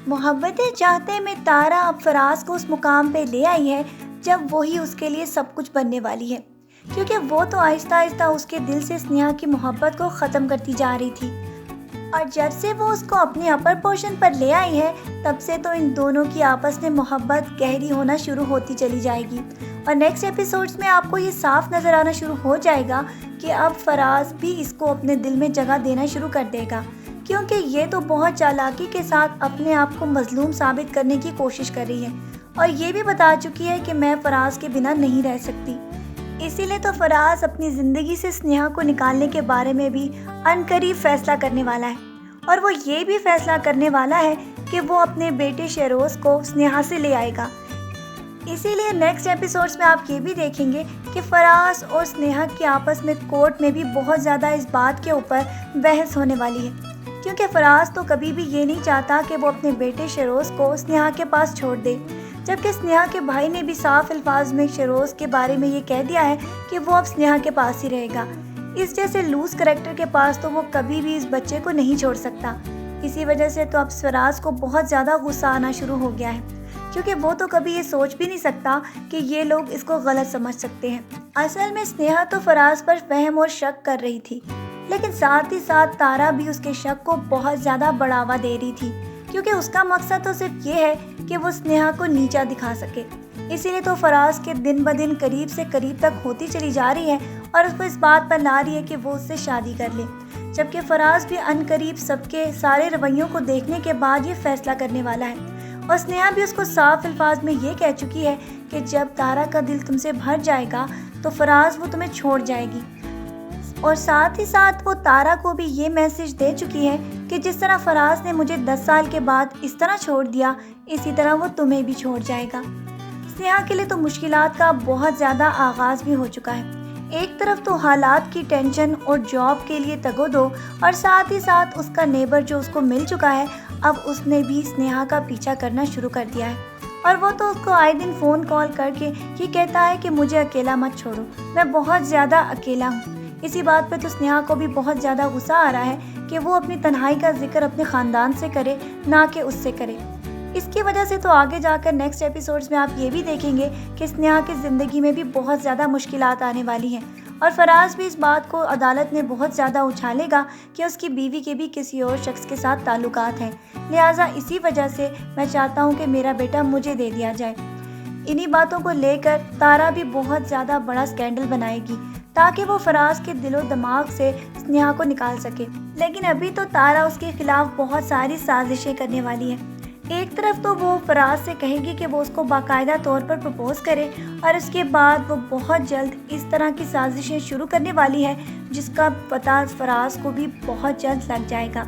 محبت چاہتے میں تارا اب فراز کو اس مقام پہ لے آئی ہے جب وہی اس کے لیے سب کچھ بننے والی ہے، کیونکہ وہ تو آہستہ آہستہ اس کے دل سے سنیہا کی محبت کو ختم کرتی جا رہی تھی، اور جب سے وہ اس کو اپنے اپر پورشن پر لے آئی ہے تب سے تو ان دونوں کی آپس میں محبت گہری ہونا شروع ہوتی چلی جائے گی، اور نیکسٹ ایپیسوڈز میں آپ کو یہ صاف نظر آنا شروع ہو جائے گا کہ اب فراز بھی اس کو اپنے دل میں جگہ دینا شروع کر دے گا، کیونکہ یہ تو بہت چالاکی کے ساتھ اپنے آپ کو مظلوم ثابت کرنے کی کوشش کر رہی ہے، اور یہ بھی بتا چکی ہے کہ میں فراز کے بنا نہیں رہ سکتی۔ اسی لیے تو فراز اپنی زندگی سے سنیہا کو نکالنے کے بارے میں بھی عنقریب فیصلہ کرنے والا ہے، اور وہ یہ بھی فیصلہ کرنے والا ہے کہ وہ اپنے بیٹے شیروز کو سنیہا سے لے آئے گا۔ اسی لیے نیکسٹ ایپیسوڈز میں آپ یہ بھی دیکھیں گے کہ فراز اور سنیہا کی آپس میں کورٹ میں بھی بہت زیادہ اس بات کے اوپر بحث ہونے والی ہے، کیونکہ فراز تو کبھی بھی یہ نہیں چاہتا کہ وہ اپنے بیٹے شیروز کو سنیہا کے پاس چھوڑ دے، جبکہ سنیہا کے بھائی نے بھی صاف الفاظ میں شیروز کے بارے میں یہ کہہ دیا ہے کہ وہ اب سنیہا کے پاس ہی رہے گا۔ اس جیسے لوز کریکٹر کے پاس تو وہ کبھی بھی اس بچے کو نہیں چھوڑ سکتا۔ اسی وجہ سے تو اب فراز کو بہت زیادہ غصہ آنا شروع ہو گیا ہے، کیونکہ وہ تو کبھی یہ سوچ بھی نہیں سکتا کہ یہ لوگ اس کو غلط سمجھ سکتے ہیں۔ اصل میں سنیہا تو فراز پر فہم اور شک کر رہی تھی، لیکن ساتھ ہی ساتھ تارا بھی اس کے شک کو بہت زیادہ بڑھاوا دے رہی تھی، کیونکہ اس کا مقصد تو صرف یہ ہے کہ وہ سنیہا کو نیچا دکھا سکے۔ اسی لیے تو فراز کے دن بدن قریب سے قریب تک ہوتی چلی جا رہی ہے اور اس کو اس بات پر لا رہی ہے کہ وہ اس سے شادی کر لے، جبکہ فراز بھی عنقریب سب کے سارے رویوں کو دیکھنے کے بعد یہ فیصلہ کرنے والا ہے، اور سنیہا بھی اس کو صاف الفاظ میں یہ کہہ چکی ہے کہ جب تارا کا دل تم سے بھر جائے گا تو فراز وہ تمہیں چھوڑ جائے گی، اور ساتھ ہی ساتھ وہ تارا کو بھی یہ میسج دے چکی ہے کہ جس طرح فراز نے مجھے 10 سال کے بعد اس طرح چھوڑ دیا، اسی طرح وہ تمہیں بھی چھوڑ جائے گا۔ سنیہا کے لیے تو مشکلات کا بہت زیادہ آغاز بھی ہو چکا ہے، ایک طرف تو حالات کی ٹینشن اور جاب کے لیے تگ و دو، اور ساتھ ہی ساتھ اس کا نیبر جو اس کو مل چکا ہے اب اس نے بھی سنیہا کا پیچھا کرنا شروع کر دیا ہے، اور وہ تو اس کو آئے دن فون کال کر کے یہ کہتا ہے کہ مجھے اکیلا مت چھوڑو، میں بہت زیادہ اکیلا ہوں۔ اسی بات پہ تو سنیہا کو بھی بہت زیادہ غصہ آ رہا ہے کہ وہ اپنی تنہائی کا ذکر اپنے خاندان سے کرے نہ کہ اس سے کرے۔ اس کی وجہ سے تو آگے جا کر نیکسٹ ایپیسوڈز میں آپ یہ بھی دیکھیں گے کہ سنیہا کی زندگی میں بھی بہت زیادہ مشکلات آنے والی ہیں، اور فراز بھی اس بات کو عدالت میں بہت زیادہ اچھالے گا کہ اس کی بیوی کے بھی کسی اور شخص کے ساتھ تعلقات ہیں، لہٰذا اسی وجہ سے میں چاہتا ہوں کہ میرا بیٹا مجھے دے دیا جائے۔ انہی باتوں کو لے کر تارا بھی بہت زیادہ بڑا سکینڈل بنائے گی تاکہ وہ فراز کے دل و دماغ سے سنیہا کو نکال سکے، لیکن ابھی تو تارا اس کے خلاف بہت ساری سازشیں کرنے والی ہے۔ ایک طرف تو وہ فراز سے کہے گی کہ وہ اس کو باقاعدہ طور پر پرپوز کرے، اور اس کے بعد وہ بہت جلد اس طرح کی سازشیں شروع کرنے والی ہے جس کا پتہ فراز کو بھی بہت جلد لگ جائے گا،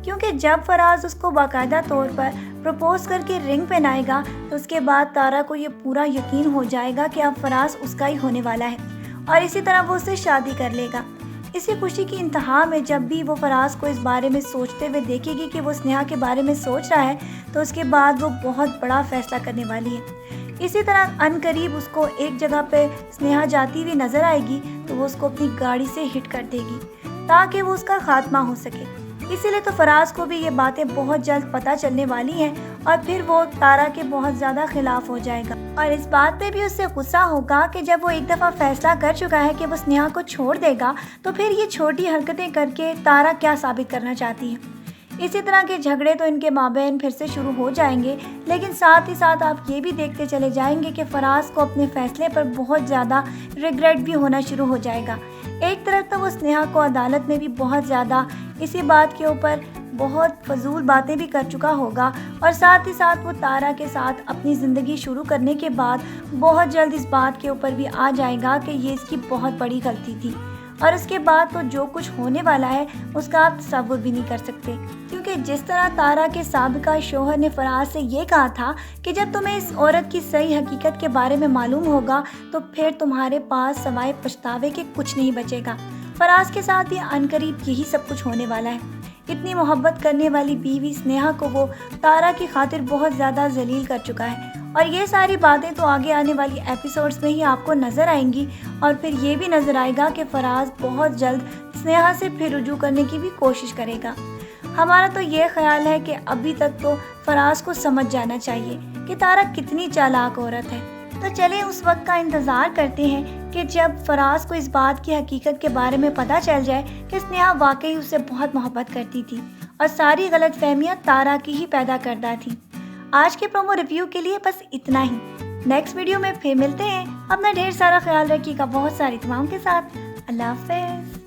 کیونکہ جب فراز اس کو باقاعدہ طور پر پرپوز کر کے رنگ پہنائے گا تو اس کے بعد تارا کو یہ پورا یقین ہو جائے گا کہ اب فراز اس کا ہی ہونے والا ہے، اور اسی طرح وہ اس سے شادی کر لے گا۔ اسی خوشی کی انتہا میں جب بھی وہ فراز کو اس بارے میں سوچتے ہوئے دیکھے گی کہ وہ سنیہا کے بارے میں سوچ رہا ہے تو اس کے بعد وہ بہت بڑا فیصلہ کرنے والی ہے۔ اسی طرح عنقریب اس کو ایک جگہ پہ سنیہا جاتی ہوئی نظر آئے گی تو وہ اس کو اپنی گاڑی سے ہٹ کر دے گی تاکہ وہ اس کا خاتمہ ہو سکے۔ اسی لیے تو فراز کو بھی یہ باتیں بہت جلد پتہ چلنے والی ہیں، اور پھر وہ تارا کے بہت زیادہ خلاف ہو جائے گا، اور اس بات پہ بھی اس سے غصہ ہوگا کہ جب وہ ایک دفعہ فیصلہ کر چکا ہے کہ وہ سنیہا کو چھوڑ دے گا تو پھر یہ چھوٹی حرکتیں کر کے تارا کیا ثابت کرنا چاہتی ہے۔ اسی طرح کے جھگڑے تو ان کے مابین پھر سے شروع ہو جائیں گے، لیکن ساتھ ہی ساتھ آپ یہ بھی دیکھتے چلے جائیں گے کہ فراز کو اپنے فیصلے پر بہت زیادہ ریگریٹ بھی ہونا شروع ہو جائے گا۔ ایک طرف تو وہ سنیہا کو عدالت میں بھی بہت زیادہ اسی بات کے اوپر بہت فضول باتیں بھی کر چکا ہوگا، اور ساتھ ہی ساتھ وہ تارا کے ساتھ اپنی زندگی شروع کرنے کے بعد بہت جلد اس بات کے اوپر بھی آ جائے گا کہ یہ اس کی بہت بڑی غلطی تھی، اور اس کے بعد تو جو کچھ ہونے والا ہے اس کا آپ تصور بھی نہیں کر سکتے، کیونکہ جس طرح تارا کے سابقہ شوہر نے فراز سے یہ کہا تھا کہ جب تمہیں اس عورت کی صحیح حقیقت کے بارے میں معلوم ہوگا تو پھر تمہارے پاس سوائے پچھتاوے کے کچھ نہیں بچے گا۔ فراز کے ساتھ بھی عنقریب یہی سب کچھ ہونے والا ہے۔ اتنی محبت کرنے والی بیوی سنیہا کو وہ تارا کی خاطر بہت زیادہ ذلیل کر چکا ہے، اور یہ ساری باتیں تو آگے آنے والی ایپیسوڈز میں ہی آپ کو نظر آئیں گی، اور پھر یہ بھی نظر آئے گا کہ فراز بہت جلد سنیہا سے پھر رجوع کرنے کی بھی کوشش کرے گا۔ ہمارا تو یہ خیال ہے کہ ابھی تک تو فراز کو سمجھ جانا چاہیے کہ تارا کتنی چالاک عورت ہے۔ تو چلیں اس وقت کا انتظار کرتے ہیں کہ جب فراز کو اس بات کی حقیقت کے بارے میں پتہ چل جائے کہ سنیہا واقعی اسے بہت محبت کرتی تھی اور ساری غلط فہمیاں تارا کی ہی پیدا کردہ تھی۔ آج کے پرومو ریویو کے لیے بس اتنا ہی۔ نیکسٹ ویڈیو میں پھر ملتے ہیں۔ اپنا ڈھیر سارا خیال رکھیے گا بہت ساری دعاؤں کے ساتھ۔ اللہ حافظ۔